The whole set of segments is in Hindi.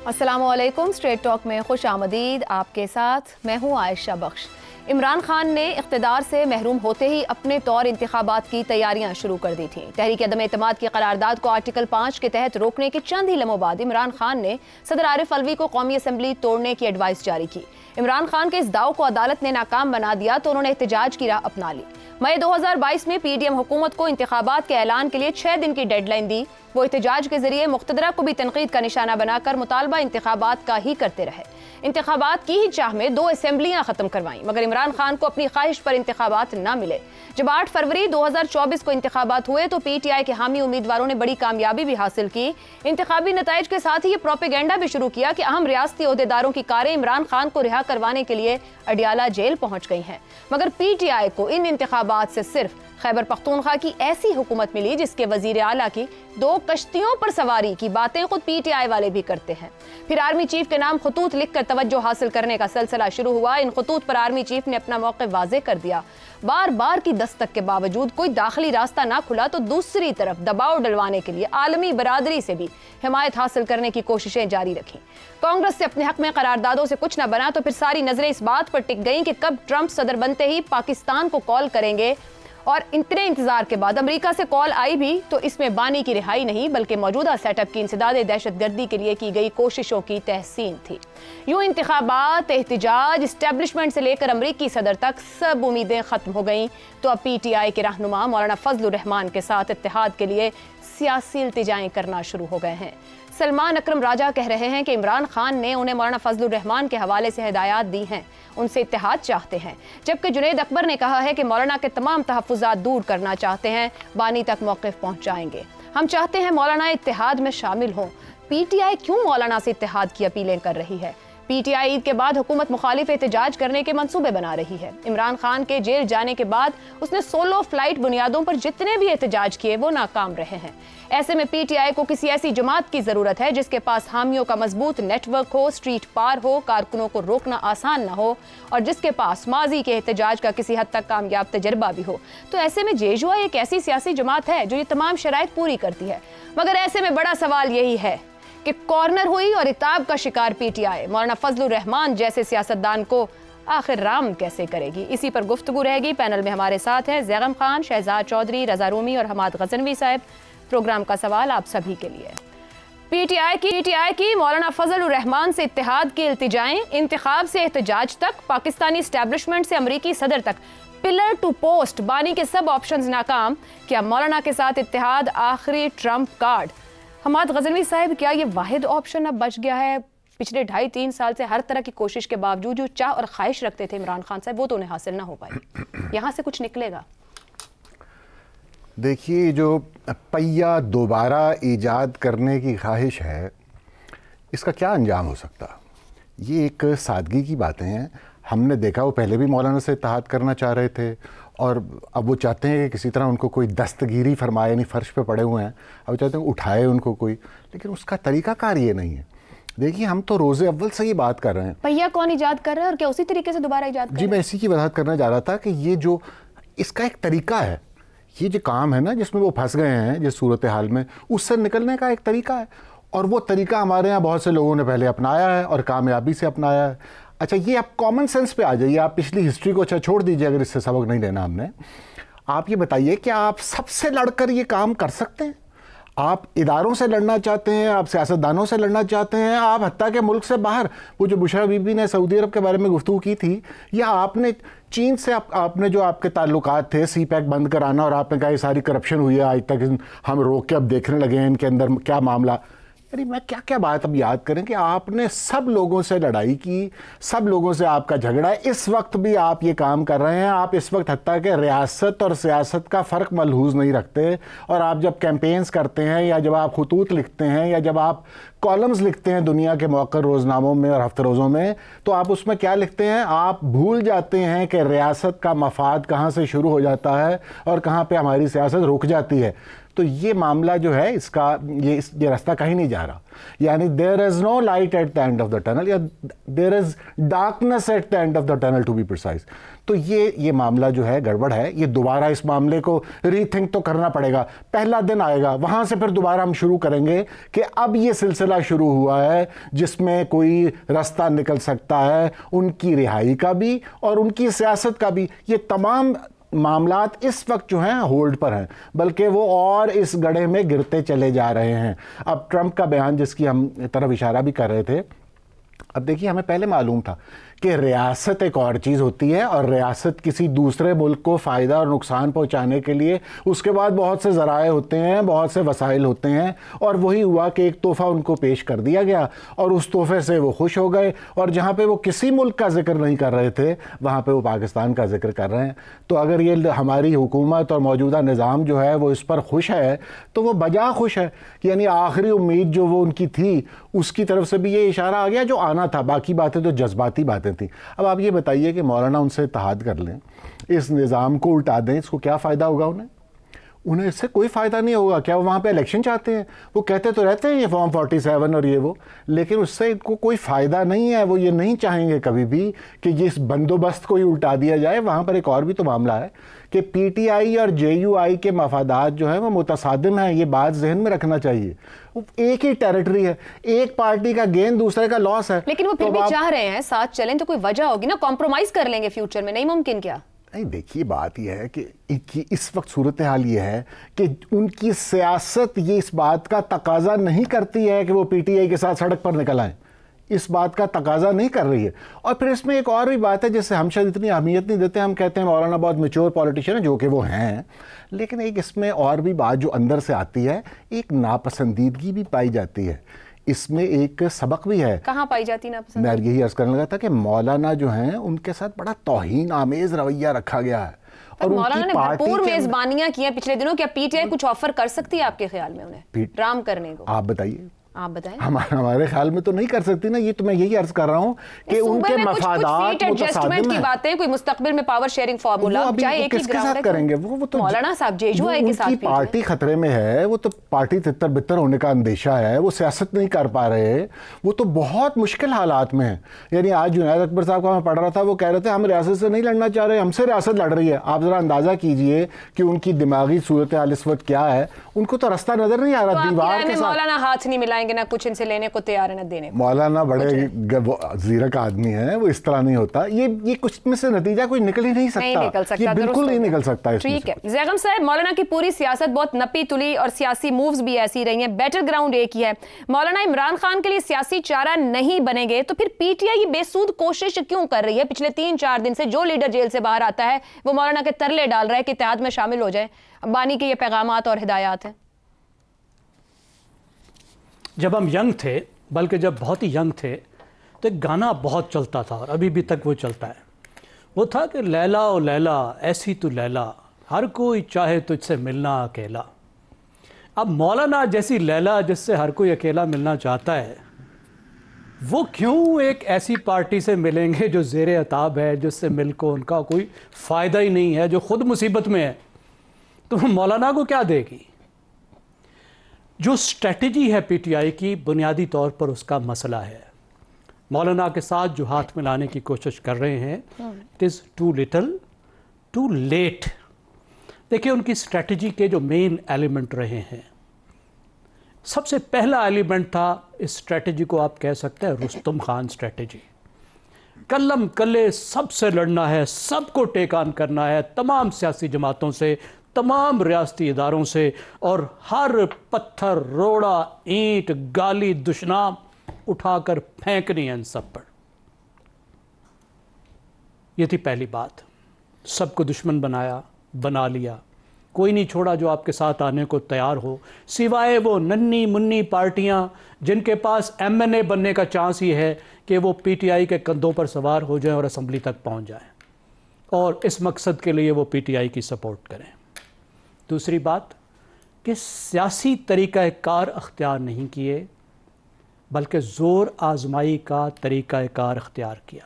अस्सलामुअलैकुम। स्ट्रेट टॉक में खुश आमदीद। आपके साथ मैं हूँ आयशा बख्श। इमरान खान ने इख्तिदार से महरूम होते ही अपने तौर इंतखाबात की तैयारियां शुरू कर दी थीं। तहरीक अदम एतमाद की करारदाद को आर्टिकल 5 के तहत रोकने के चंद ही लम्हों बाद इमरान खान ने सदर आरिफ अलवी को कौमी असम्बली तोड़ने की एडवाइस जारी की। इमरान खान के इस दाव को अदालत ने नाकाम बना दिया तो उन्होंने एहतजाज की राह अपना ली। मई 2022 में PDM हुकूमत को इंतखाबात के ऐलान के लिए 6 दिन की डेडलाइन दी। वो एहतजाज के जरिए मुख्तदरा को भी तनकीद का निशाना बनाकर मुतालबा इंतखाबात का ही करते रहे। इंतखाबात की ही चाह में 2 असेंबलियां खत्म करवाईं, मगर इमरान खान को अपनी ख्वाहिश पर इंतखाबात न मिले। जब 8 फरवरी 2024 को इंतखाबात हुए तो PTI के हामी उम्मीदवारों ने बड़ी कामयाबी भी हासिल की। इंतखाबी नताइज के साथ ही ये प्रोपेगेंडा भी शुरू किया कि अहम रियासती ओहदेदारों की कारें इमरान खान को रिहा करवाने के लिए अडियाला जेल पहुंच गई हैं। मगर PTI को इन इंतखाबात से सिर्फ खैबर पख्तूनख्वा की ऐसी हुकूमत मिली जिसके वजीर आला की 2 कश्तियों पर सवारी की बातें खुद PTI वाले भी करते हैं। फिर आर्मी चीफ के नाम खतूत लिखकर तवज्जो हासिल करने का सिलसिला शुरू हुआ। इन खतूत पर आर्मी चीफ ने अपना मौक़िफ़ वाज़ेह कर दिया। बार बार की दस्तक के बावजूद कोई दाखिली रास्ता ना खुला तो दूसरी तरफ दबाव डलवाने के लिए आलमी बरादरी से भी हिमायत हासिल करने की कोशिशें जारी रखी। कांग्रेस से अपने हक में करारदादों से कुछ न बना तो फिर सारी नजरें इस बात पर टिक गईं कि कब ट्रंप सदर बनते ही पाकिस्तान को कॉल करेंगे। और इतने इंतजार के बाद अमेरिका से कॉल आई भी तो इसमें बानी की रिहाई नहीं बल्कि मौजूदा सेटअप की इंसदाद दहशतगर्दी के लिए की गई कोशिशों की तहसीन थी। यूं इंतखाबात, एहतिजाज, इस्टेब्लिशमेंट से लेकर अमरीकी सदर तक सब उम्मीदें खत्म हो गईं तो अब PTI के रहनुमा मौलाना फजलुर रहमान के साथ इत्तेहाद के लिए सियासी इल्तिजाएं करना शुरू हो गए हैं। सलमान अकरम राजा कह रहे हैं कि इमरान खान ने उन्हें मौलाना फजलुर रहमान के हवाले से हिदायत दी हैं, उनसे इत्तेहाद चाहते हैं। जबकि जुनैद अकबर ने कहा है कि मौलाना के तमाम तहफ़्फ़ुज़ात दूर करना चाहते हैं, बानी तक मौक़िफ़ पहुँचाएंगे। हम चाहते हैं मौलाना इत्तेहाद में शामिल हों। PTI क्यों मौलाना से इत्तेहाद की अपीलें कर रही है? PTI ईद के बाद हुकूमत मुखालिफ एहतजाज करने के मंसूबे बना रही है। इमरान खान के जेल जाने के बाद उसने सोलो फ्लाइट बुनियादों पर जितने भी एहतजाज किए वो नाकाम रहे हैं। ऐसे में PTI को किसी ऐसी जमात की जरूरत है जिसके पास हामियों का मजबूत नेटवर्क हो, स्ट्रीट पार हो, कारकुनों को रोकना आसान ना हो और जिसके पास माजी के एहतजाज का किसी हद तक कामयाब तजर्बा भी हो। तो ऐसे में जेजुआ एक ऐसी सियासी जमात है जो ये तमाम शराइत पूरी करती है। मगर ऐसे में बड़ा सवाल यही है कि कॉर्नर हुई और इताब का शिकार PTI मौलाना फजलुर रहमान जैसे सियासतदान को आखिर राम कैसे करेगी? इसी पर गुफ्तगू रहेगी। पैनल में हमारे साथ हैं ज़ैगम खान, शहजाद चौधरी, रजा रूमी और हमाद गजनवी साहब। प्रोग्राम का सवाल आप सभी के लिए। PTI की मौलाना फजलुर रहमान से इत्तेहाद की इल्तिजाएं, इंतखाब से एहतजाज तक, पाकिस्तानी एस्टैब्लिशमेंट से अमरीकी सदर तक, पिलर टू पोस्ट, बानी के सब ऑप्शंस नाकाम। क्या मौलाना के साथ इत्तेहाद आखिरी ट्रम्प कार्ड? हमाद गजनवी साहब, क्या ये वाहिद ऑप्शन अब बच गया है? पिछले 2.5-3 साल से हर तरह की कोशिश के बावजूद जो चाह और ख्वाहिश रखते थे इमरान खान साहब वो तो उन्हें हासिल ना हो पाई। यहाँ से कुछ निकलेगा? देखिए, जो पहिया दोबारा ईजाद करने की ख्वाहिश है इसका क्या अंजाम हो सकता? ये एक सादगी की बातें हैं। हमने देखा वो पहले भी मौलाना से इत्तेहाद करना चाह रहे थे और अब वो चाहते हैं कि किसी तरह उनको कोई दस्तगीरी फरमाए, यानी फ़र्श पे पड़े हुए हैं, अब वो चाहते हैं उठाए उनको कोई, लेकिन उसका तरीक़ाकार ये नहीं है। देखिए, हम तो रोज़े अव्वल से ही बात कर रहे हैं। पहिया कौन ईजाद कर रहा है और क्या उसी तरीके से दोबारा ईजाद कर रहे हैं? जी, मैं इसी की वजाहत करना चाह रहा था कि ये जो इसका एक तरीका है, ये जो काम है ना जिसमें वो फंस गए हैं जिस सूरत हाल में, उससे निकलने का एक तरीका है और वो तरीका हमारे यहाँ बहुत से लोगों ने पहले अपनाया है और कामयाबी से अपनाया है। अच्छा, ये आप कॉमन सेंस पे आ जाइए, आप पिछली हिस्ट्री को अच्छा छोड़ दीजिए अगर इससे सबक नहीं लेना हमने। आप ये बताइए कि आप सबसे लड़कर ये काम कर सकते हैं? आप इदारों से लड़ना चाहते हैं, आप सियासतदानों से लड़ना चाहते हैं, आप हत्ता के मुल्क से बाहर, वो जो बुशरा बीबी ने सऊदी अरब के बारे में गुफ्तगू की थी, या आपने चीन से आपने जो आपके ताल्लुकात थे, CPEC बंद कराना और आपने कहा ये सारी करप्शन हुई है, आज तक हम रोक के अब देखने लगे हैं इनके अंदर क्या मामला। यानी मैं क्या क्या बात अब याद करें कि आपने सब लोगों से लड़ाई की, सब लोगों से आपका झगड़ा है, इस वक्त भी आप ये काम कर रहे हैं। आप इस वक्त हत्ता के रियासत और सियासत का फ़र्क मलहूज़ नहीं रखते और आप जब कैंपेन्स करते हैं या जब आप खतूत लिखते हैं या जब आप कॉलम्स लिखते हैं दुनिया के मौक़र रोज़नामों में और हफ्ते रोज़ों में, तो आप उसमें क्या लिखते हैं? आप भूल जाते हैं कि रियासत का मफाद कहाँ से शुरू हो जाता है और कहाँ पर हमारी सियासत रुक जाती है। तो ये मामला जो है इसका ये रास्ता कहीं नहीं जा रहा, यानी there is no light at the end of the tunnel, या there is darkness at the end of the tunnel to be precise. तो ये मामला जो है गड़बड़ है, ये दोबारा इस मामले को रीथिंक तो करना पड़ेगा। पहला दिन आएगा, वहां से फिर दोबारा हम शुरू करेंगे कि अब ये सिलसिला शुरू हुआ है जिसमें कोई रास्ता निकल सकता है उनकी रिहाई का भी और उनकी सियासत का भी। ये तमाम मामलात इस वक्त जो हैं होल्ड पर हैं, बल्कि वो और इस गड्ढे में गिरते चले जा रहे हैं। अब ट्रंप का बयान जिसकी हम तरफ इशारा भी कर रहे थे, अब देखिए हमें पहले मालूम था कि रियासत एक और चीज़ होती है और रियासत किसी दूसरे मुल्क को फ़ायदा और नुकसान पहुंचाने के लिए उसके बाद बहुत से ज़राए होते हैं, बहुत से वसाइल होते हैं, और वही हुआ कि एक तोहफ़ा उनको पेश कर दिया गया और उस तोहफे से वो खुश हो गए, और जहाँ पे वो किसी मुल्क का जिक्र नहीं कर रहे थे वहाँ पे वो पाकिस्तान का जिक्र कर रहे हैं। तो अगर ये हमारी हुकूमत और मौजूदा निज़ाम जो है वो इस पर खुश है तो वो बजा खुश है, यानी आखिरी उम्मीद जो वो उनकी थी उसकी तरफ से भी ये इशारा आ गया जो आना था। बाकी बातें तो जज्बाती बातें थी। अब आप ये बताइए कि मौलाना उनसे इत्तेहाद कर लें, इस निज़ाम को उल्टा दें, इसको क्या फ़ायदा होगा उन्हें इससे कोई फ़ायदा नहीं होगा। क्या वो वहाँ पे इलेक्शन चाहते हैं? वो कहते तो रहते हैं ये फॉर्म 47 और ये वो, लेकिन उससे इनको कोई फ़ायदा नहीं है। वो ये नहीं चाहेंगे कभी भी कि इस बंदोबस्त को ही उल्टा दिया जाए। वहाँ पर एक और भी तो मामला है कि PTI और JUI के मफादात जो है वो मुतसादिम हैं, ये बात जहन में रखना चाहिए। एक ही टेरिटरी है, एक पार्टी का गेन दूसरे का लॉस है। लेकिन वो फिर भी चाह रहे हैं साथ चलें, तो कोई वजह होगी ना, कॉम्प्रोमाइज़ कर लेंगे फ्यूचर में, नहीं मुमकिन क्या? नहीं, देखिए बात यह है कि इस वक्त सूरत हाल ये है कि उनकी सियासत ये इस बात का तकाजा नहीं करती है कि वो PTI के साथ सड़क पर निकल आए, इस बात का तकाजा नहीं कर रही है। और फिर इसमें एक और भी बात है जिससे हम शायद इतनी अहमियत नहीं देते, हम कहते हैं मौलाना बहुत मैच्योर पॉलिटिशियन है, जो कि वो हैं, लेकिन एक इसमें और भी बात जो अंदर से आती है, एक नापसंदीदगी भी पाई जाती है। इसमें एक सबक भी है। कहाँ पाई जाती नापसंद? मैं यही अर्ज करने लगा था कि मौलाना जो हैं उनके साथ बड़ा तौहीन आमेज रवैया रखा गया है, और मौलाना ने भरपूर मेजबानियां की हैं पिछले दिनों। क्या PTI कुछ ऑफर कर सकती है आपके ख्याल में उन्हें ड्राम करने को? आप बताइए। आप बताएं। हमारे ख्याल में तो नहीं कर सकती ना, ये तो मैं यही अर्ज कर रहा हूं कि उनके मफादात एडजस्टमेंट की बातें, कोई मुस्तकबिल में पावर शेयरिंग फार्मूला चाहे एक ही साथ करेंगे, वो तो मौलाना साहब JUI के साथ पार्टी खतरे में है, वो तो पार्टी तितर बितर होने का अंदेशा है, वो सियासत नहीं कर पा रहे, वो तो बहुत मुश्किल हालात में है। यानी आज जुनैद अकबर साहब का मैं पढ़ रहा था, वो कह रहे थे हम रियासत से नहीं लड़ना चाह रहे, हमसे रियासत लड़ रही है। आप जरा अंदाजा कीजिए कि उनकी दिमागी सूरत हाल इस वक्त क्या है, उनको तो रास्ता नजर नहीं आ रहा। दीवार के साथ मौलाना हाथ नहीं मिलाएंगे, ना कुछ इनसे लेने को तैयार है, ना देने को। मौलाना बड़े जीरक आदमी है, वो इस तरह नहीं होता। ये कुछ में से नतीजा कोई निकल ही नहीं सकता, नहीं निकल सकता, ये बिल्कुल नहीं निकल सकता। ठीक है ज़ैगम साहब, मौलाना की पूरी सियासत बहुत नपी तुली और सियासी मूव्स भी ऐसी रही हैं, बैटल ग्राउंड एक ही है। मौलाना इमरान खान के लिए सियासी चारा नहीं बनेंगे तो फिर PTI ये बेसूद कोशिश क्यों कर रही है? पिछले 3-4 दिन से जो लीडर जेल से बाहर आता है वो मौलाना के तरले डाल रहा है कि इत्तेहाद में शामिल हो जाए। अब्बानी के ये पैगामात और हिदायत हैं। जब हम यंग थे, बल्कि जब बहुत ही यंग थे, तो एक गाना बहुत चलता था और अभी भी तक वो चलता है। वो था कि लैला ओ लैला ऐसी तू लैला, हर कोई चाहे तुझसे मिलना अकेला। अब मौलाना जैसी लैला जिससे हर कोई अकेला मिलना चाहता है, वो क्यों एक ऐसी पार्टी से मिलेंगे जो ज़ेरे अताब है, जिससे मिल को उनका कोई फ़ायदा ही नहीं है, जो खुद मुसीबत में है, तो मौलाना को क्या देगी? जो स्ट्रेटजी है PTI की, बुनियादी तौर पर उसका मसला है। मौलाना के साथ जो हाथ मिलाने की कोशिश कर रहे हैं, it is too little too late. देखिए उनकी स्ट्रेटजी के जो मेन एलिमेंट रहे हैं, सबसे पहला एलिमेंट था इस स्ट्रेटजी को आप कह सकते हैं रुस्तम खान स्ट्रेटजी। कल्लम कल्ले सबसे लड़ना है, सबको टेक ऑन करना है, तमाम सियासी जमातों से, तमाम रियासती इदारों से, और हर पत्थर, रोड़ा, ईंट, गाली, दुश्मन उठाकर फेंकनी है इन सब पर। यह थी पहली बात। सबको दुश्मन बना लिया, कोई नहीं छोड़ा जो आपके साथ आने को तैयार हो, सिवाय वो नन्ही मुन्नी पार्टियां जिनके पास MNA बनने का चांस ही है कि वो PTI के कंधों पर सवार हो जाएं और असम्बली तक पहुंच जाएं, और इस मकसद के लिए वो PTI की सपोर्ट करें। दूसरी बात कि सियासी तरीक़ाकार अख्तियार नहीं किए, बल्कि ज़ोर आजमाई का तरीक़ाकार अख्तियार किया।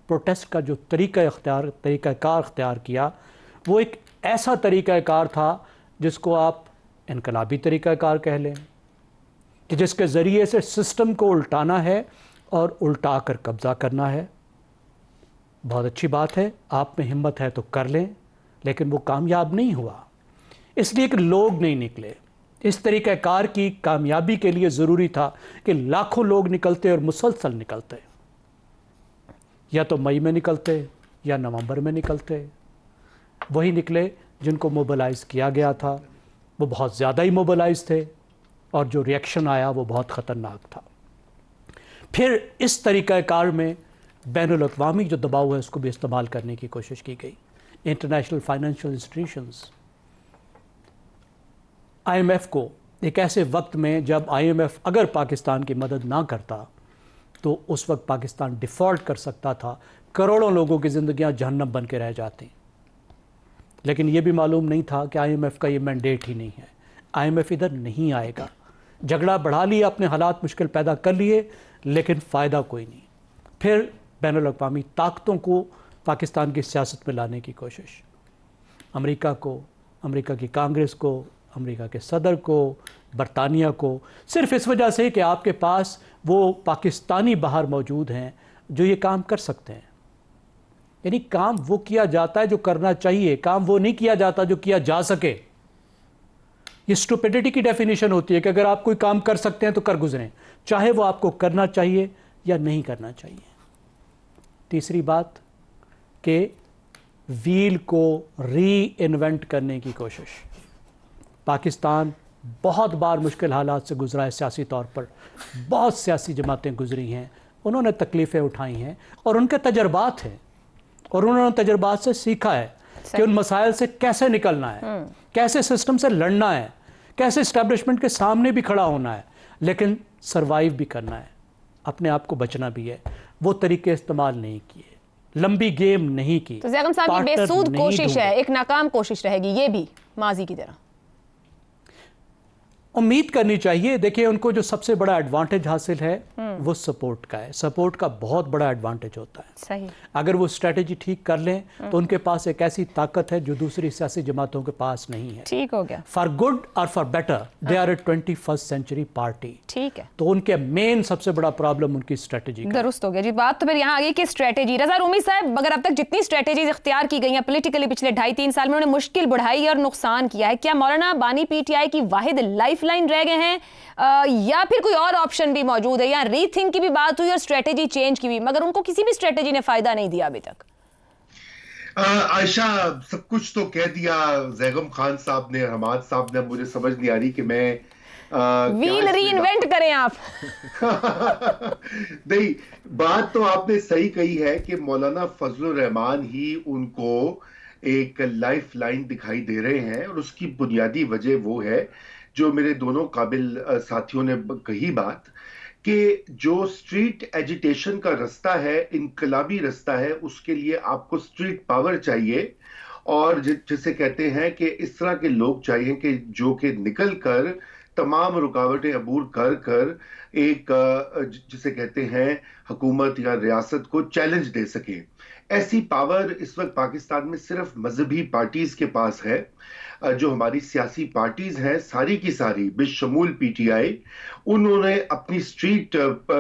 प्रोटेस्ट का जो तरीक़ाकार अख्तियार किया, वो एक ऐसा तरीक़ाकार था जिसको आप इनकलाबी तरीक़ाकार कह लें, कि जिसके ज़रिए से सिस्टम को उल्टाना है और उल्टा कर कब्ज़ा करना है। बहुत अच्छी बात है, आप में हिम्मत है तो कर लें, लेकिन वो कामयाब नहीं हुआ, इसलिए कि लोग नहीं निकले। इस तरीक़ाकार की कामयाबी के लिए ज़रूरी था कि लाखों लोग निकलते और मुसलसल निकलते, या तो मई में निकलते या नवंबर में निकलते। वही निकले जिनको मोबिलाइज़ किया गया था, वो बहुत ज़्यादा ही मोबिलाइज़ थे, और जो रिएक्शन आया वो बहुत ख़तरनाक था। फिर इस तरीक़ाकार में बैनुल-अक़वामी जो दबाव है उसको भी इस्तेमाल करने की कोशिश की गई। इंटरनेशनल फाइनेंशियल इंस्टीट्यूशंस, IMF को एक ऐसे वक्त में जब IMF अगर पाकिस्तान की मदद ना करता तो उस वक्त पाकिस्तान डिफ़ॉल्ट कर सकता था, करोड़ों लोगों की ज़िंदगियां जहन्नम बन के रह जाती। लेकिन ये भी मालूम नहीं था कि IMF का ये मैंडेट ही नहीं है, IMF इधर नहीं आएगा। झगड़ा बढ़ा लिया, अपने हालात मुश्किल पैदा कर लिए, लेकिन फ़ायदा कोई नहीं। फिर बैनुल-अक़वामी ताकतों को पाकिस्तान की सियासत में लाने की कोशिश, अमेरिका को, अमेरिका की कांग्रेस को, अमेरिका के सदर को, बरतानिया को, सिर्फ इस वजह से कि आपके पास वो पाकिस्तानी बाहर मौजूद हैं जो ये काम कर सकते हैं। यानी काम वो किया जाता है जो करना चाहिए, काम वो नहीं किया जाता जो किया जा सके। ये स्टुपिडिटी की डेफिनेशन होती है कि अगर आप कोई काम कर सकते हैं तो कर गुजरें, चाहे वो आपको करना चाहिए या नहीं करना चाहिए। तीसरी बात कि व्हील को री इन्वेंट करने की कोशिश। पाकिस्तान बहुत बार मुश्किल हालात से गुजरा है सियासी तौर पर, बहुत सियासी जमातें गुजरी हैं, उन्होंने तकलीफ़ें उठाई हैं और उनके तजर्बात हैं, और उन्होंने तजर्बात से सीखा है कि उन मसाइल से कैसे निकलना है, कैसे सिस्टम से लड़ना है, कैसे इस्टेब्लिशमेंट के सामने भी खड़ा होना है, लेकिन सरवाइव भी करना है, अपने आप को बचना भी है। वो तरीके इस्तेमाल नहीं किए, लंबी गेम नहीं की। तो ज़ैगम साहब, ये बेसूद कोशिश है, एक नाकाम कोशिश रहेगी ये भी माजी की तरह। उम्मीद करनी चाहिए। देखिए, उनको जो सबसे बड़ा एडवांटेज हासिल है वो सपोर्ट का है। सपोर्ट का बहुत बड़ा एडवांटेज होता है। सही। अगर वो स्ट्रेटेजी ठीक कर लें तो उनके पास एक ऐसी ताकत है जो दूसरी सियासी जमातों के पास नहीं है। ठीक हो गया। फॉर गुड और for better they are a 21st century party. ठीक है। तो उनके मेन सबसे बड़ा प्रॉब्लम उनकी स्ट्रेटेजी। दुरुस्त हो गया जी। बात तो फिर यहाँ आ गई कि स्ट्रेटेजी। रज़ा रूमी साहब, अगर अब तक जितनी स्ट्रेटेजीज इख्तियार की गई हैं पोलिटिकली पिछले 2.5-3 साल में, उन्होंने मुश्किल बढ़ाई और नुकसान किया है, क्या मौलाना बानी PTI की वाहिद लाइफ लाइन रह गए हैं, या फिर कोई और ऑप्शन भी मौजूद है? या रीथिंक की भी बात हुई और स्ट्रेटेजी चेंज की भी, मगर उनको किसी भी स्ट्रेटेजी ने फायदा नहीं दिया अभी तक। आयशा, सब कुछ तो कह दिया ज़ैगम खान साहब ने, हमाद साहब ने। मुझे समझ नहीं आ रही कि मैं व्हील रीइन्वेंट करें आप। नहीं, बात तो आपने सही कही है कि मौलाना फजलुर रहमान ही उनको एक लाइफ लाइन दिखाई दे रहे हैं, और उसकी बुनियादी वजह वो है जो मेरे दोनों काबिल साथियों ने कही बात, कि जो स्ट्रीट एजिटेशन का रास्ता है, इनकलाबी रास्ता है, उसके लिए आपको स्ट्रीट पावर चाहिए, और जिसे कहते हैं कि इस तरह के लोग चाहिए कि जो कि निकल कर तमाम रुकावटें अबूर कर कर एक जिसे कहते हैं हुकूमत या रियासत को चैलेंज दे सके। ऐसी पावर इस वक्त पाकिस्तान में सिर्फ मजहबी पार्टीज के पास है। जो हमारी सियासी पार्टीज हैं सारी की सारी बिशमूल PTI, उन्होंने अपनी स्ट्रीट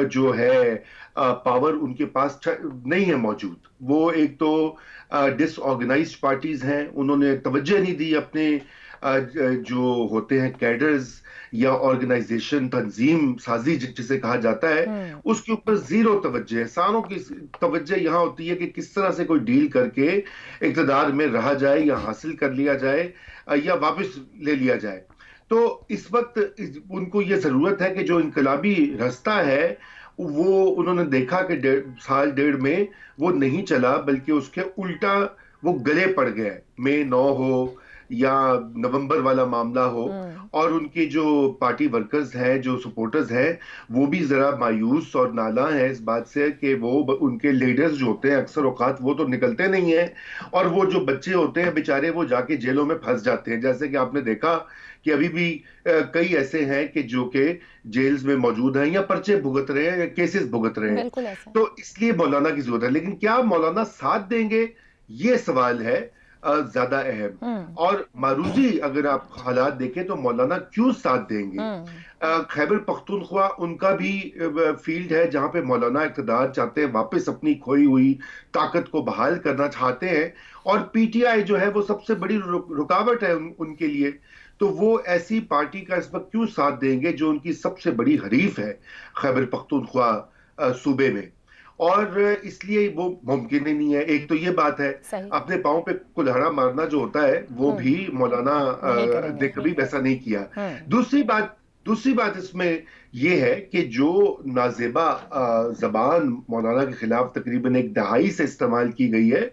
जो है पावर उनके पास नहीं है मौजूद। वो एक तो डिसऑर्गेनाइज्ड पार्टीज हैं, उन्होंने तवज्जो नहीं दी अपने जो होते हैं कैडर्स या ऑर्गेनाइजेशन, तंजीम साजी जिसे कहा जाता है, उसके ऊपर जीरो तवज्जो है। सारों की तवज्जो यहाँ होती है कि किस तरह से कोई डील करके इक़्तिदार में रहा जाए या हासिल कर लिया जाए या वापस ले लिया जाए। तो इस वक्त उनको ये जरूरत है कि जो इनकलाबी रास्ता है वो उन्होंने देखा कि 1.5 में वो नहीं चला, बल्कि उसके उल्टा वो गले पड़ गए। मई 9 हो या नवंबर वाला मामला हो, और उनके जो पार्टी वर्कर्स हैं, जो सपोर्टर्स हैं, वो भी जरा मायूस और नाला है इस बात से कि वो उनके लीडर्स जो होते हैं अक्सर औकात वो तो निकलते नहीं हैं, और वो जो बच्चे होते हैं बेचारे वो जाके जेलों में फंस जाते हैं। जैसे कि आपने देखा कि अभी भी कई ऐसे हैं कि जो कि जेल्स में मौजूद हैं या पर्चे भुगत रहे हैं या केसेस भुगत रहे हैं। तो इसलिए मौलाना की जरूरत है, लेकिन क्या मौलाना साथ देंगे, ये सवाल है। ज्यादा अहम। और मारूजी अगर आप हालात देखें तो मौलाना क्यों साथ देंगे? खैबर पख्तूनख्वा उनका भी फील्ड है जहां पे मौलाना इक़्तिदार चाहते हैं, वापस अपनी खोई हुई ताकत को बहाल करना चाहते हैं, और पीटीआई जो है वो सबसे बड़ी रुकावट है उनके लिए। तो वो ऐसी पार्टी का इस वक्त क्यों साथ देंगे जो उनकी सबसे बड़ी हरीफ है खैबर पख्तूनख्वा सूबे में? और इसलिए वो मुमकिन ही नहीं है। एक तो ये बात है, अपने पाँव पे कुल्हाड़ा मारना जो होता है वो भी मौलाना ने कभी वैसा नहीं किया। दूसरी बात इसमें यह है कि जो नाजेबा जबान मौलाना के खिलाफ तकरीबन 1 दहाई से इस्तेमाल की गई है,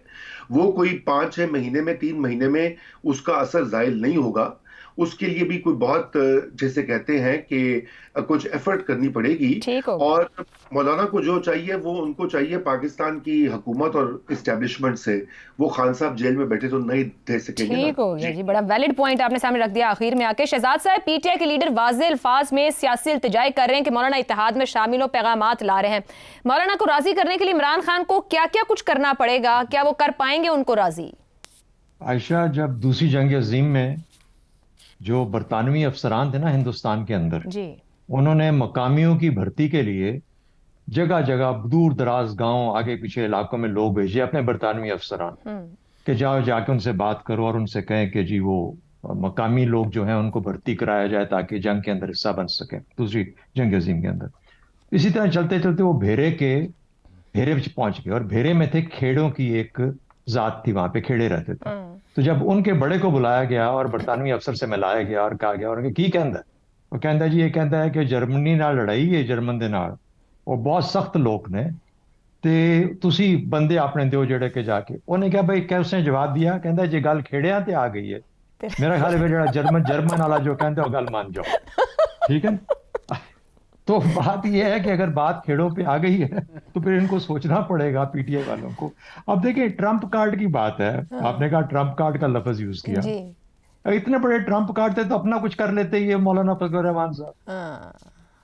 वो कोई 5-6 महीने में, 3 महीने में उसका असर जाहिर नहीं होगा। उसके लिए भी कोई बहुत, जैसे कहते हैं कि कुछ एफर्ट करनी पड़ेगी। और मौलाना को जो चाहिए वो उनको चाहिए पाकिस्तान की हुकूमत और इस्टेब्लिशमेंट से। वो खान साहब जेल में बैठे तो नहीं दे सकेंगे। ठीक हो गया जी, बड़ा वैलिड पॉइंट आपने सामने रख दिया आखिर में आके। शहजाद साहब, पीटीआई के लीडर वाज़ेह अल्फाज में सियासी इल्तिजाई कर रहे हैं कि मौलाना इत्तेहाद में शामिल हो, पैगामात ला रहे हैं। मौलाना को राजी करने के लिए इमरान खान को क्या क्या कुछ करना पड़ेगा? क्या वो कर पाएंगे उनको राजी? आयशा, जब दूसरी जंग अजीम में जो बरतानवी अफसरान थे ना हिंदुस्तान के अंदर जी, उन्होंने मकामियों की भर्ती के लिए जगह जगह दूर दराज गांव, आगे पीछे इलाकों में लोग भेजे अपने बरतानवी अफसरान कि जाओ जाके उनसे बात करो और उनसे कहें कि जी वो मकामी लोग जो हैं उनको भर्ती कराया जाए ताकि जंग के अंदर हिस्सा बन सके, दूसरी जंग अजीम के अंदर। इसी तरह चलते चलते वो भेरे पहुंच गए, और भेरे में थे खेड़ों की एक जात थी, वहां पे खेड़े रहते थे। तो जब उनके बड़े को बुलाया गया और बरतानवी अफसर से मिलाया गया और कहा गया, और की कहता है, वो कहता जी ये कहता है कि जर्मनी नाल लड़ाई है, जर्मन दे नाल वो बहुत सख्त लोग ने, ते तुसी बंदे अपने दो जेड़े के जाके। उन्हें कहा भाई, क्या उसने जवाब दिया, कहता जी गल खेड़िया ते आ गई है, मेरा ख्याल है जो जर्मन वाला जो कहते हो गल मान जाओ, ठीक है। तो बात यह है कि अगर बात खेड़ों पे आ गई है तो फिर इनको सोचना पड़ेगा पीटीआई वालों को। अब देखिए, ट्रंप कार्ड की बात है, आपने कहा ट्रंप कार्ड का लफ्ज यूज किया, इतने बड़े ट्रंप कार्ड थे तो अपना कुछ कर लेते ये मौलाना फजल रहमान साहब।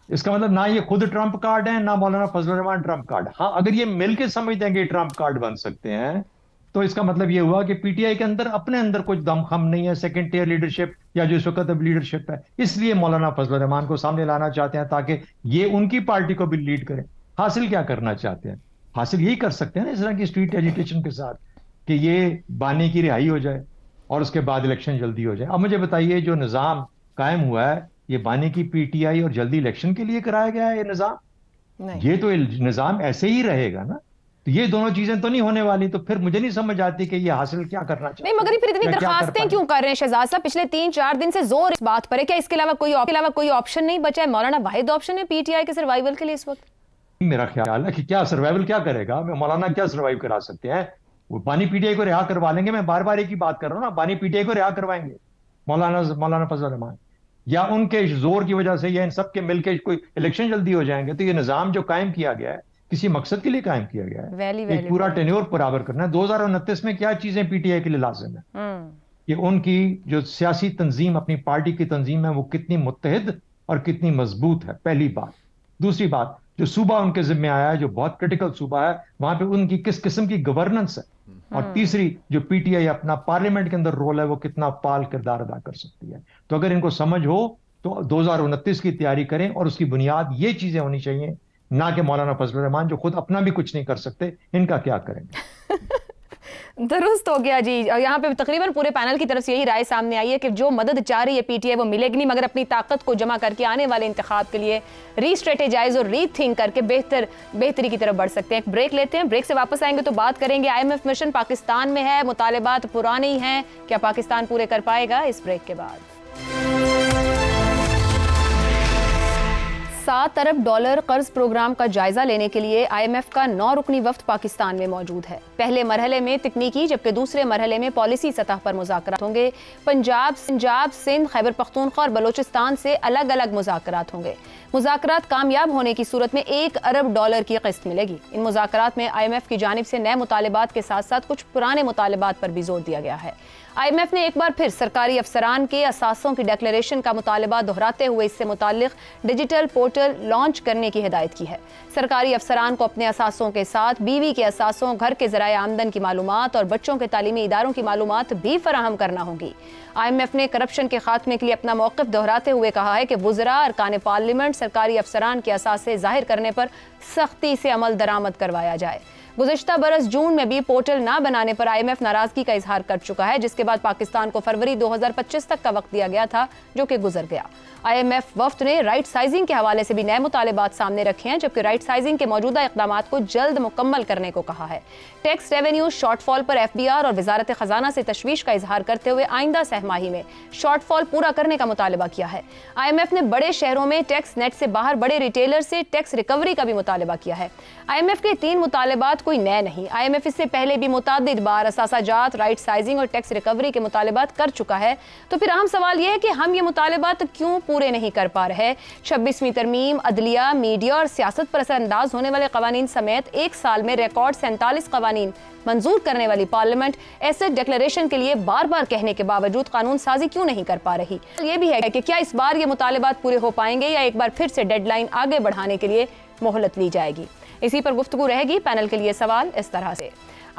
इसका मतलब ना ये खुद ट्रंप कार्ड है, ना मौलाना फजल रहमान ट्रंप कार्ड। हाँ, अगर ये मिलके समझते हैं कि ट्रंप कार्ड बन सकते हैं तो इसका मतलब ये हुआ कि पीटीआई के अंदर अपने अंदर कुछ दमखम नहीं है, सेकंड टियर लीडरशिप या जो इस वक्त अब लीडरशिप है, इसलिए मौलाना फजल रहमान को सामने लाना चाहते हैं ताकि ये उनकी पार्टी को भी लीड करें। हासिल क्या करना चाहते हैं? हासिल यही कर सकते हैं ना इस तरह की स्ट्रीट एजुटेशन के साथ कि ये बानी की रिहाई हो जाए और उसके बाद इलेक्शन जल्दी हो जाए। अब मुझे बताइए, जो निज़ाम कायम हुआ है ये बानी की पीटीआई और जल्दी इलेक्शन के लिए कराया गया है ये निज़ाम? ये तो निज़ाम ऐसे ही रहेगा ना। तो ये दोनों चीजें तो नहीं होने वाली, तो फिर मुझे नहीं समझ आती कि ये हासिल क्या करना चाहिए। नहीं, मगर फिर इतनी दरखास्तें क्यों कर रहे हैं शहजाद साहब? पिछले 3-4 दिन से जोर इस बात पर है, क्या इसके अलावा कोई ऑप्शन नहीं बचा है? मौलाना वाहिद ऑप्शन है पीटीआई के सर्वाइवल के लिए इस वक्त। मेरा ख्याल है कि क्या सर्वाइवल क्या करेगा, मौलाना क्या सर्वाइव करा सकते हैं? वो बानी पीटीआई को रिहा करवा लेंगे। मैं बार बार एक ही बात कर रहा हूँ ना, बानी पीटीआई को रिहा करवाएंगे मौलाना फजल रहमान, या उनके जोर की वजह से या इन सबके मिलकर कोई इलेक्शन जल्दी हो जाएंगे। तो ये निजाम जो कायम किया गया है किसी मकसद के लिए कायम किया गया है, एक पूरा टेन्योर बराबर करना है। 2029 में क्या चीजें पीटीआई के लिए लाजिम है कि उनकी जो सियासी तंजीम, अपनी पार्टी की तंजीम है, वो कितनी मुत्तहिद और कितनी मजबूत है, पहली बात। दूसरी बात, जो सूबा उनके जिम्मे आया है, जो बहुत क्रिटिकल सूबा है, वहां पे उनकी किस किस्म की गवर्नेंस है। और तीसरी, जो पीटीआई अपना पार्लियामेंट के अंदर रोल है, वो कितना पाल किरदार अदा कर सकती है। तो अगर इनको समझ हो तो 2029 की तैयारी करें, और उसकी बुनियाद ये चीजें होनी चाहिए, ना कि मौलाना फजल रहमान जो खुद अपना भी कुछ नहीं कर सकते, इनका क्या करेंगे। दुरुस्त हो गया जी। यहाँ पे तकरीबन पूरे पैनल की तरफ से यही राय सामने आई है कि जो मदद चाह रही है पीटीआई वो मिलेगी नहीं, मगर अपनी ताकत को जमा करके आने वाले इंतखाब के लिए रीस्ट्रेटेजाइज और रीथिंक करके बेहतरी की तरफ बढ़ सकते हैं। एक ब्रेक लेते हैं, ब्रेक से वापस आएंगे तो बात करेंगे IMF मिशन पाकिस्तान में है, मुतालिबात पुराने ही हैं, क्या पाकिस्तान पूरे कर पाएगा? इस ब्रेक के बाद $7 अरब कर्ज प्रोग्राम का जायजा लेने के लिए IMF का 9 रुकनी वफ्द पाकिस्तान में मौजूद है। पहले मरहले में तकनीकी जबकि दूसरे मरहले में पॉलिसी सतह पर मुज़ाकरात होंगे। पंजाब, सिंध, खैबर पख्तूनख्वा और बलोचिस्तान से अलग अलग मुज़ाकरात होंगे। मुज़ाकरात कामयाब होने की सूरत में $1 अरब की किस्त मिलेगी। इन मुज़ाकरात में IMF की जानिब से नए मुतालिबात के साथ साथ कुछ पुराने मुतालिबात पर भी जोर दिया गया है। IMF ने एक बार फिर सरकारी अफसरान के असासों की डिक्लेरेशन का मुतालबा दोहराते हुए इससे मुताल्लिक डिजिटल पोर्टल लॉन्च करने की हिदायत की है। सरकारी अफसरान को अपने असासों के साथ बीवी के असासों, घर के ज़राए आमदन की मालूमात और बच्चों के तालीमी इदारों की मालूमात भी फराहम करना होगी। IMF ने करप्शन के खात्मे के लिए अपना मौक़िफ़ दोहराते हुए कहा है कि वुज़रा, अरकान पार्लियामेंट सरकारी अफसरान के असासे ज़ाहिर करने पर सख्ती से अमल दरामद करवाया जाए। गुज़िश्ता बरस जून में भी पोर्टल ना बनाने पर IMF नाराजगी का इजहार कर चुका है, जिसके बाद पाकिस्तान को फरवरी 2025 तक का वक्त दिया गया था, जो कि गुजर गया। IMF वफ्द ने राइट साइजिंग के हवाले से भी नए मुतालिबात सामने रखे हैं, जबकि राइट साइजिंग के मौजूदा इक़दामात को जल्द मुकम्मल करने को कहा है। टैक्स रेवेन्यू शॉर्टफॉल पर FBR और वजारत खजाना से तशवीश का इजहार करते हुए आइंदा सहमाही में शॉर्टफॉल पूरा करने का मुतालिबा किया है। IMF ने बड़े शहरों में टैक्स नेट से बाहर बड़े रिटेलर से टैक्स रिकवरी का भी मुतालिबा किया है। IMF के 3 मुतालिबात कोई नए नहीं। IMF इससे पहले भी मुतादिद बार असासाजात, राइट साइजिंग और टैक्स रिकवरी के मुतालिबात कर चुका है। तो फिर अहम सवाल यह है कि हम ये मुतालिबात क्यों पूरे नहीं कर पा रहे। 26वीं तरमीम, अदलिया, मीडिया और सियासत पर असरअंदाज होने वाले कवानीन समेत एक साल में रिकॉर्ड 47 कवानीन मंजूर करने वाली पार्लियामेंट एसेट डिक्लेरेशन के लिए बार बार कहने के बावजूद कानून साजी क्यों नहीं कर पा रही। ये भी है कि क्या इस बार ये मुतालिबात पूरे हो पाएंगे या एक बार फिर से डेडलाइन आगे बढ़ाने के लिए मोहलत ली जाएगी। इसी पर गुफ्तगू रहेगी। पैनल के लिए सवाल इस तरह से: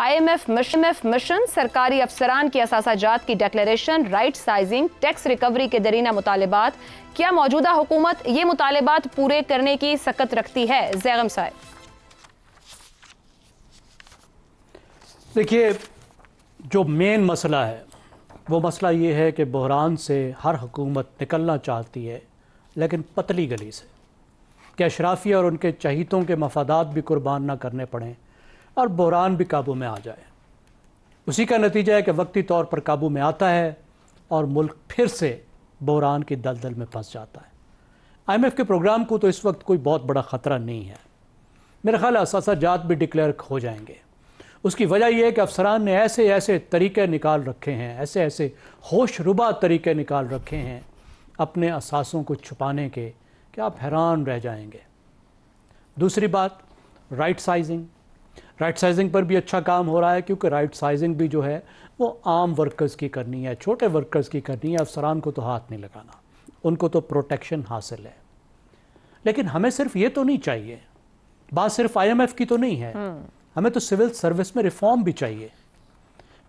IMF मिशन, सरकारी अफसरान की असासाजात की declaration, right sizing, tax recovery के दरीना मुतालिबात, क्या मौजूदा हुकूमत ये मुतालिबात पूरे करने की सकत रखती है? ज़ैगम साहब। देखिए, जो मेन मसला है वो मसला ये है कि बहरान से हर हुकूमत निकलना चाहती है, लेकिन पतली गली से, कि अशराफिया और उनके चहीतों के मफादात भी कुर्बान ना करने पड़ें और बहरान भी काबू में आ जाए। उसी का नतीजा है कि वक्ती तौर पर काबू में आता है और मुल्क फिर से बहरान की दलदल में फंस जाता है। IMF के प्रोग्राम को तो इस वक्त कोई बहुत बड़ा ख़तरा नहीं है। मेरा ख्याल है असासाजात भी डिक्लेयर हो जाएंगे। उसकी वजह यह है कि अफसरान ने ऐसे ऐसे तरीक़े निकाल रखे हैं, ऐसे ऐसे होशरुबा तरीक़े निकाल रखे हैं अपने असासों को छुपाने के, कि आप हैरान रह जाएंगे। दूसरी बात, राइट साइजिंग पर भी अच्छा काम हो रहा है, क्योंकि राइट साइजिंग भी जो है वो आम वर्कर्स की करनी है, छोटे वर्कर्स की करनी है। अफसरान को तो हाथ नहीं लगाना, उनको तो प्रोटेक्शन हासिल है। लेकिन हमें सिर्फ ये तो नहीं चाहिए, बात सिर्फ IMF की तो नहीं है, हमें तो सिविल सर्विस में रिफॉर्म भी चाहिए।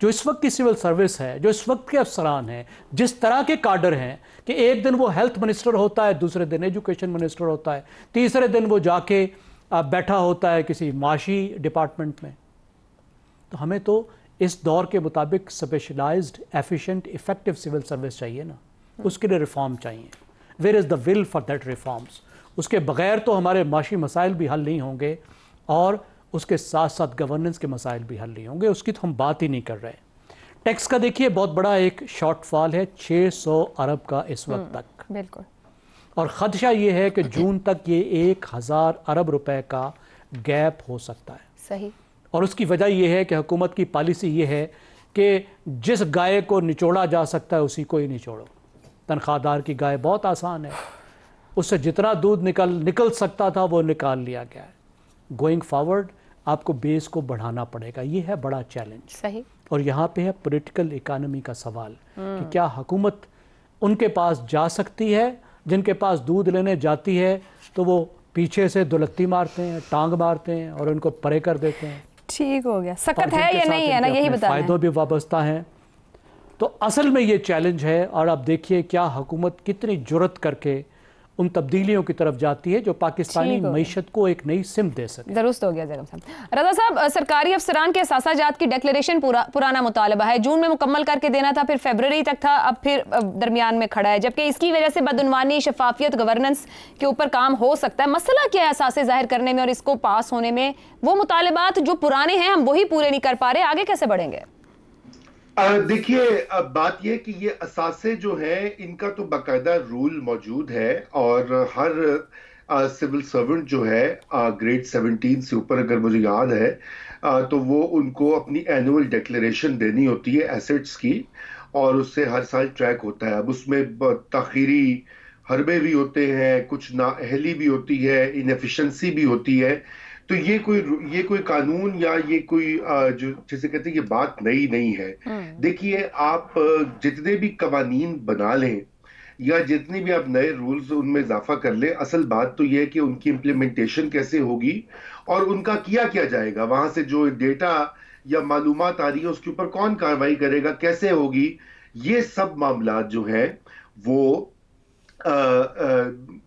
जो इस वक्त की सिविल सर्विस है, जो इस वक्त के अफसरान हैं, जिस तरह के काडर हैं कि एक दिन वो हेल्थ मिनिस्टर होता है, दूसरे दिन एजुकेशन मिनिस्टर होता है, तीसरे दिन वो जाके बैठा होता है किसी माशी डिपार्टमेंट में। तो हमें तो इस दौर के मुताबिक specialised, efficient, effective civil service चाहिए ना। उसके लिए रिफॉर्म चाहिए। Where is the will for that reforms. उसके बगैर तो हमारे माशी मसाइल भी हल नहीं होंगे और उसके साथ साथ गवर्नेंस के मसाइल भी हल नहीं होंगे। उसकी तो हम बात ही नहीं कर रहे। टैक्स का देखिए बहुत बड़ा एक शॉर्टफॉल है, 600 अरब का इस वक्त तक। बिल्कुल। और ख़दशा ये है कि जून तक ये 1000 अरब रुपए का गैप हो सकता है। सही। और उसकी वजह यह है कि हुकूमत की पॉलिसी ये है कि जिस गाय को निचोड़ा जा सकता है उसी को ही निचोड़ो। तनख्वाहदार की गाय बहुत आसान है, उससे जितना दूध निकल सकता था वो निकाल लिया गया है। गोइंग फॉरवर्ड आपको बेस को बढ़ाना पड़ेगा, ये है बड़ा चैलेंज। सही। और यहाँ पे है पॉलिटिकल इकानमी का सवाल कि क्या हुकूमत उनके पास जा सकती है जिनके पास दूध लेने जाती है तो वो पीछे से दुलत्ती मारते हैं, टांग मारते हैं और उनको परे कर देते हैं। ठीक हो गया, सकत है या नहीं है ना, यही बताना है। फायदों भी वाबस्ता हैं। तो असल में ये चैलेंज है। और अब देखिए क्या हुकूमत कितनी जुर्रत करके उन तब्दीलियों की तरफ जाती है जो पाकिस्तानी मईशत को एक नई सिम दे सके। दुरुस्त हो गया ज़ैगम साहब। रज़ा साहब, सरकारी अफसरान के असासाजात की डिक्लेरेशन पुराना मुतालबा है, जून में मुकम्मल करके देना था, फिर फरवरी तक था, अब फिर दरमियान में खड़ा है, जबकि इसकी वजह से बदउनवानी, शफाफियत, गवर्नेंस के ऊपर काम हो सकता है। मसला क्या है असासे ज़ाहिर करने में और इसको पास होने में? वो मुतालबात जो पुराने हैं हम वही पूरे नहीं कर पा रहे, आगे कैसे बढ़ेंगे? देखिए, बात यह कि ये असासे जो है इनका तो बाकायदा रूल मौजूद है और हर सिविल सर्वेंट जो है ग्रेड 17 से ऊपर, अगर मुझे याद है, तो वो उनको अपनी एनुअल डिक्लेरेशन देनी होती है एसेट्स की और उससे हर साल ट्रैक होता है। अब उसमें ताखीरी हरबे भी होते हैं, कुछ नाअहली भी होती है, इनएफिशिएंसी भी होती है, तो ये कोई कानून या ये कोई जो जैसे कहते हैं ये बात नई नहीं है। देखिए, आप जितने भी कवानीन बना लें या जितनी भी आप नए रूल्स उनमें इजाफा कर ले, असल बात तो यह है कि उनकी इम्प्लीमेंटेशन कैसे होगी और उनका किया क्या जाएगा। वहां से जो डेटा या मालूमात आ रही है उसके ऊपर कौन कार्रवाई करेगा, कैसे होगी, ये सब मामला जो है वो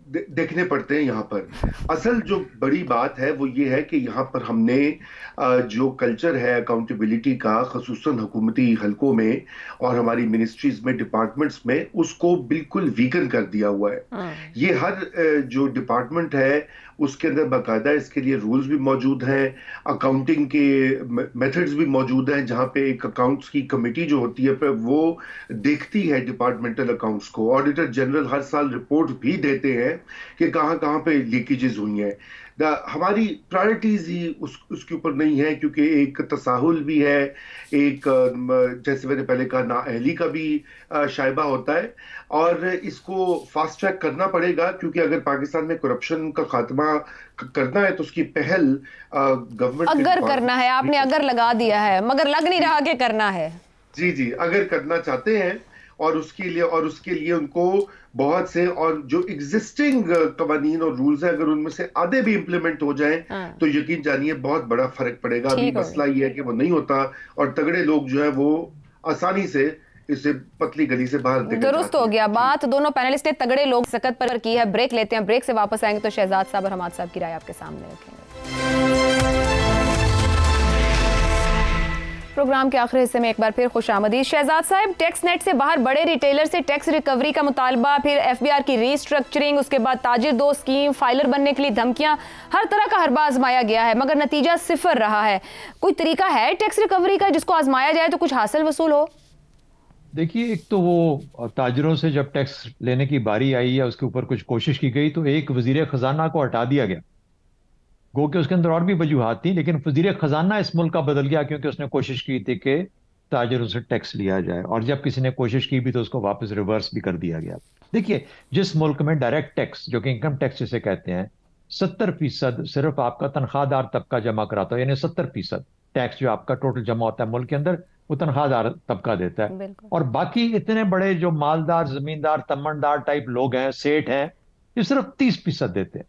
देखने पड़ते हैं यहाँ पर। असल जो बड़ी बात है वो ये है कि यहाँ पर हमने जो कल्चर है अकाउंटेबिलिटी का, खसूसन हुकूमती हलकों में और हमारी मिनिस्ट्रीज में, डिपार्टमेंट्स में, उसको बिल्कुल वीगन कर दिया हुआ है। ये हर जो डिपार्टमेंट है उसके अंदर बाकायदा इसके लिए रूल्स भी मौजूद हैं, अकाउंटिंग के मेथड्स भी मौजूद हैं, जहाँ पे एक अकाउंट्स की कमेटी जो होती है वो देखती है डिपार्टमेंटल अकाउंट्स को। ऑडिटर जनरल हर साल रिपोर्ट भी देते हैं कि कहाँ कहाँ पे लीकेजेस हुई हैं। हमारी प्रायोरिटीज ही उसके ऊपर नहीं है, क्योंकि एक तसाहुल भी है, एक जैसे मैंने पहले कहा नाअहली का भी शायबा होता है, और इसको फास्ट ट्रैक करना पड़ेगा, क्योंकि अगर पाकिस्तान में करप्शन का खात्मा करना है तो उसकी पहल गवर्नमेंट अगर करना है। आपने अगर लगा दिया है मगर लग नहीं रहा कि करना है। जी, अगर करना चाहते हैं और उसके लिए उनको बहुत से और जो एग्जिस्टिंग कवानीन और रूल्स हैं अगर उनमें से आधे भी इंप्लीमेंट हो जाएं तो यकीन जानिए बहुत बड़ा फर्क पड़ेगा। अभी मसला ये है कि वो नहीं होता और तगड़े लोग जो है वो आसानी से इसे पतली गली से बाहर दुरुस्त हो गया। बात दोनों पैनलिस्ट ने तगड़े लोग सकत पर की है। ब्रेक लेते हैं, ब्रेक से वापस आएंगे तो शहजाद साहब और हमाद साहब की राय आपके सामने रखेंगे। प्रोग्राम के आखिरी हिस्से में एक बार फिर खुशामदीद। शहजाद साहब, टैक्स नेट से बाहर बड़े रिटेलर से टैक्स रिकवरी का मुतालबा, फिर एफबीआर की रीस्ट्रक्चरिंग, उसके बाद ताजिर दो स्कीम, फाइलर बनने के लिए धमकियां, हर तरह का हरबा आजमाया गया है मगर नतीजा सिफर रहा है। कोई तरीका है टैक्स रिकवरी का जिसको आजमाया जाए तो कुछ हासिल वसूल हो? देखिए, एक तो वो ताजिरों से जब टैक्स लेने की बारी आई या उसके ऊपर कुछ कोशिश की गई तो एक वजीर खजाना को हटा दिया गया। गो कि उसके अंदर और भी वजूहात थी, लेकिन वजीर खजाना इस मुल्क का बदल गया क्योंकि उसने कोशिश की थी कि ताजिरों से टैक्स लिया जाए, और जब किसी ने कोशिश की भी तो उसको वापस रिवर्स भी कर दिया गया। देखिए, जिस मुल्क में डायरेक्ट टैक्स जो कि इनकम टैक्स जिसे कहते हैं 70% सिर्फ आपका तनख्वाहदार तबका जमा कराता है, यानी 70% टैक्स जो आपका टोटल जमा होता है मुल्क के अंदर वो तनख्वाहदार तबका देता है, और बाकी इतने बड़े जो मालदार, जमींदार, तमन्नदार टाइप लोग हैं, सेठ हैं, ये सिर्फ 30% देते हैं।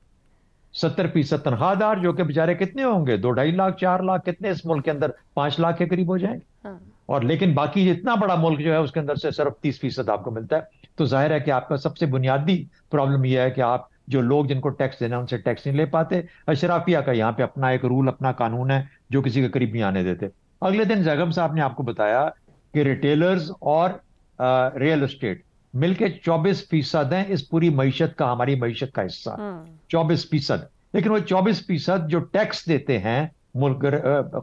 70% तनख्वाहदार जो कि बेचारे कितने होंगे, 2-2.5 लाख 4 लाख, कितने इस मुल्क के अंदर 5 लाख के करीब हो जाएंगे। और लेकिन बाकी इतना बड़ा मुल्क जो है उसके अंदर से सिर्फ 30% आपको मिलता है। तो जाहिर है कि आपका सबसे बुनियादी प्रॉब्लम यह है कि आप जो लोग जिनको टैक्स देना उनसे टैक्स नहीं ले पाते। अशराफिया का यहाँ पे अपना एक रूल, अपना कानून है जो किसी के करीब नहीं आने देते। अगले दिन जैगम साहब ने आपको बताया कि रिटेलर्स और रियल एस्टेट मिलके 24% हैं इस पूरी मईशत का, हमारी मईशत का हिस्सा 24%। लेकिन वो 24% जो टैक्स देते हैं मुल्क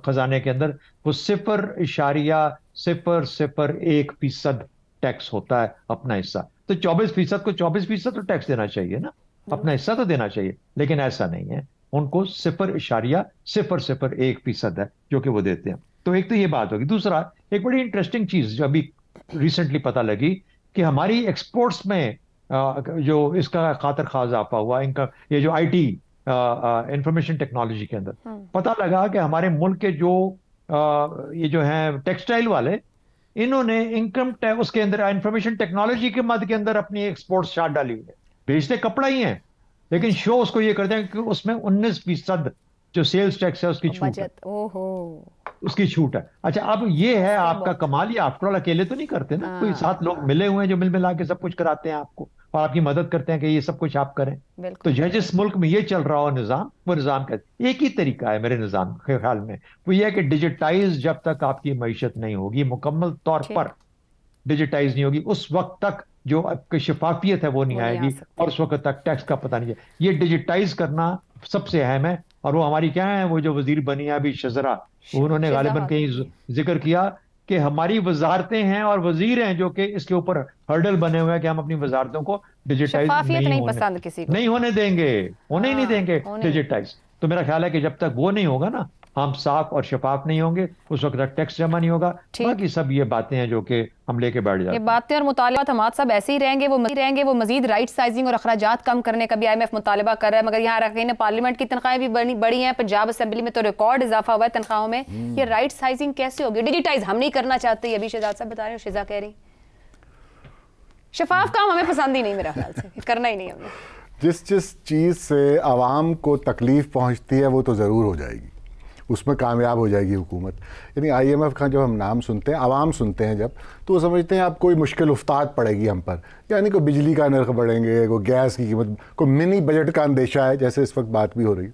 खजाने के अंदर वो 0.001% टैक्स होता है अपना हिस्सा। तो 24% को 24% तो टैक्स देना चाहिए ना, अपना हिस्सा तो देना चाहिए, लेकिन ऐसा नहीं है। उनको 0.001% है जो कि वो देते हैं। तो एक तो ये बात होगी। दूसरा, एक बड़ी इंटरेस्टिंग चीज जो अभी रिसेंटली पता लगी कि हमारी एक्सपोर्ट्स में जो इसका खातर खा इजाफा हुआ, इनका ये जो आईटी इंफॉर्मेशन टेक्नोलॉजी के अंदर पता लगा कि हमारे मुल्क के जो ये जो हैं टेक्सटाइल वाले, इन्होंने इनकम टैक्स उसके अंदर इंफॉर्मेशन टेक्नोलॉजी के मद के अंदर अपनी एक्सपोर्ट्स शार्ट डाली हुई है। बेचते कपड़ा ही है लेकिन शो उसको ये करते हैं कि उसमें 19% जो सेल्स टैक्स है उसकी छूट है। उसकी छूट है। अच्छा, अब ये है आपका कमाल। ये आफ्टर ऑल अकेले तो नहीं करते ना, कोई 7 लोग मिले हुए हैं जो मिल मिला के सब कुछ कराते हैं आपको और आपकी मदद करते हैं कि ये सब कुछ आप करें। तो जिस मुल्क में ये चल रहा हो निजाम, वो निजाम का एक ही तरीका है मेरे निजाम के ख्याल में, वो ये है कि डिजिटाइज जब तक आपकी मईशत नहीं होगी, मुकम्मल तौर पर डिजिटाइज नहीं होगी, उस वक्त तक जो आपकी शफाफियत है वो नहीं आएगी, और उस वक्त तक टैक्स का पता नहीं है। ये डिजिटाइज करना सबसे अहम है। और वो हमारी क्या है, वो जो वजीर बनी है अभी शजरा, उन्होंने गालिबन कहीं जिक्र किया कि हमारी वजारतें हैं और वजीर हैं जो कि इसके ऊपर हर्डल बने हुए हैं कि हम अपनी वजारतों को डिजिटाइज नहीं होने देंगे, होने ही नहीं देंगे डिजिटाइज। तो मेरा ख्याल है कि जब तक वो नहीं होगा ना, हम साफ और शफाफ नहीं होंगे, उस वक्त तक टैक्स जमा नहीं होगा। बाकी सब ये बातें हैं जो कि हम लेके बैठ जाते हैं। ये बातें और मुतालबात हमारे सब ऐसे ही रहेंगे, वो मजीद राइट साइजिंग और अखराजात कम करने का भी IMF मुतालबा कर रहा है। मगर यहाँ रखी पार्लियामेंट की तनख्वाहें भी बड़ी हैं, पंजाब असेंबली में तो रिकॉर्ड इजाफा हुआ है तनख्वाहों में। ये राइट साइजिंग कैसे होगी? डिजिटाइज हम नहीं करना चाहते, ये भी शहजाद साहब बता रहे हैं, शिजा कह रही शफाफ काम हमें पसंद ही नहीं, मेरा ख्याल से करना ही नहीं हमने। जिस चीज़ से आवाम को तकलीफ पहुंचती है वो तो ज़रूर हो जाएगी, उसमें कामयाब हो जाएगी हुकूमत। यानी IMF का जब हम नाम सुनते हैं, आवाम सुनते हैं जब, तो वो समझते हैं अब कोई मुश्किल उफ्ताद पड़ेगी हम पर, यानी कोई बिजली का नर्ख बढ़ेंगे, कोई गैस की कीमत, कोई मिनी बजट का अंदेशा है, जैसे इस वक्त बात भी हो रही।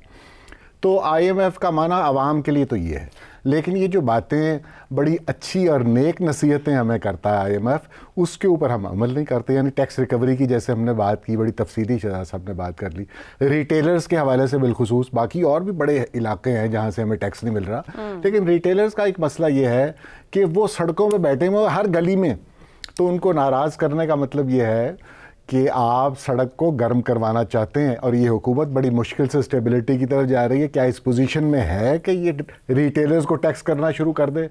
तो IMF का माना आवाम के लिए तो ये है। लेकिन ये जो बातें बड़ी अच्छी और नेक नसीहतें हमें करता है IMF, उसके ऊपर हम अमल नहीं करते। यानी टैक्स रिकवरी की जैसे हमने बात की, बड़ी तफसीली शहजाद साहब ने बात कर ली, रिटेलर्स के हवाले से बिलखुसूस, बाकी और भी बड़े इलाके हैं जहाँ से हमें टैक्स नहीं मिल रहा, लेकिन रिटेलर्स का एक मसला ये है कि वो सड़कों में बैठे हुए हर गली में, तो उनको नाराज़ करने का मतलब ये है कि आप सड़क को गर्म करवाना चाहते हैं और ये हुकूमत बड़ी मुश्किल से स्टेबिलिटी की तरफ जा रही है। क्या इस पोजीशन में है कि ये रिटेलर्स को टैक्स करना शुरू कर दे?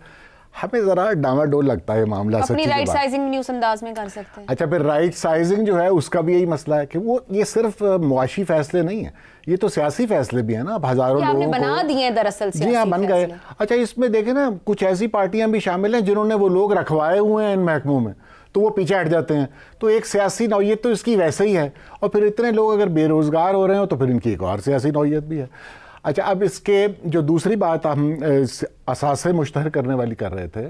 हमें ज़रा डामाडोल लगता है मामला। अपनी राइट साइजिंग न्यूज़ अंदाज में कर सकते हैं। अच्छा, फिर राइट साइजिंग जो है उसका भी यही मसला है कि वो ये सिर्फ मुआशी फैसले नहीं है, ये तो सियासी फैसले भी है ना। अब हज़ारों लोगों को बना दिए दरअसल, जी हाँ बन गए। अच्छा, इसमें देखें ना, कुछ ऐसी पार्टियां भी शामिल हैं जिन्होंने वो लोग रखवाए हुए हैं इन महकमों में, तो वो पीछे हट जाते हैं। तो एक सियासी नौयत तो इसकी वैसे ही है, और फिर इतने लोग अगर बेरोज़गार हो रहे हो तो फिर इनकी एक और सियासी नौयत भी है। अच्छा, अब इसके जो दूसरी बात हम असासे मुश्तहर करने वाली कर रहे थे,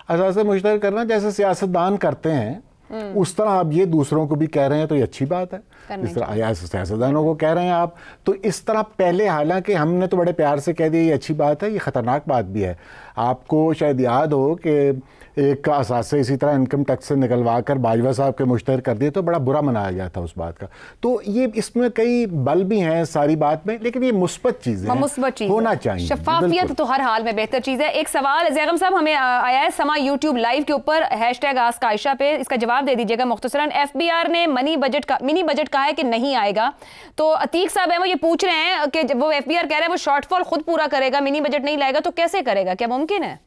असासे मुश्तहर करना जैसे सियासतदान करते हैं उस तरह आप ये दूसरों को भी कह रहे हैं, तो ये अच्छी बात है। इस तरह सियासतदानों को कह रहे हैं आप, तो इस तरह पहले, हालांकि हमने तो बड़े प्यार से कह दिया ये अच्छी बात है, ये ख़तरनाक बात भी है। आपको शायद याद हो कि एक का असासे इसी तरह इनकम टैक्स से निकलवा कर बाजवा साहब के मुश्तहर कर दिए, तो बड़ा बुरा मनाया गया था उस बात का। तो ये इसमें कई बल भी हैं सारी बात में, लेकिन ये मुस्बत चीज़ है, होना चाहिए। शफाफियत तो हर हाल में बेहतर चीज़ है। एक सवाल ज़ैगम साहब हमें आया है समा YouTube लाइव के ऊपर, #आस्क आयशा पे, इसका जवाब दे दीजिएगा मुख्तसरन। FBR ने मिनी बजट कहा है कि नहीं आएगा, तो अतीक साहब है वो ये पूछ रहे हैं कि वो FBR कह रहे हैं वो शॉर्टफॉल खुद पूरा करेगा, मिनी बजट नहीं लाएगा, तो कैसे करेगा, क्या मुमकिन है?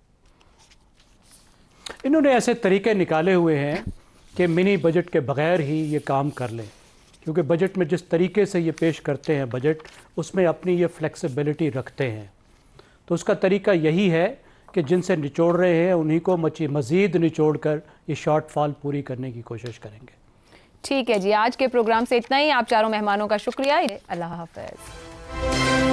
इन्होंने ऐसे तरीके निकाले हुए हैं कि मिनी बजट के बगैर ही ये काम कर लें, क्योंकि बजट में जिस तरीके से ये पेश करते हैं बजट, उसमें अपनी ये फ्लेक्सिबिलिटी रखते हैं। तो उसका तरीका यही है कि जिनसे निचोड़ रहे हैं उन्हीं को मज़ीद निचोड़ कर ये शॉर्टफॉल पूरी करने की कोशिश करेंगे। ठीक है जी, आज के प्रोग्राम से इतना ही। आप चारों मेहमानों का शुक्रिया। अल्लाह हाफ़िज़।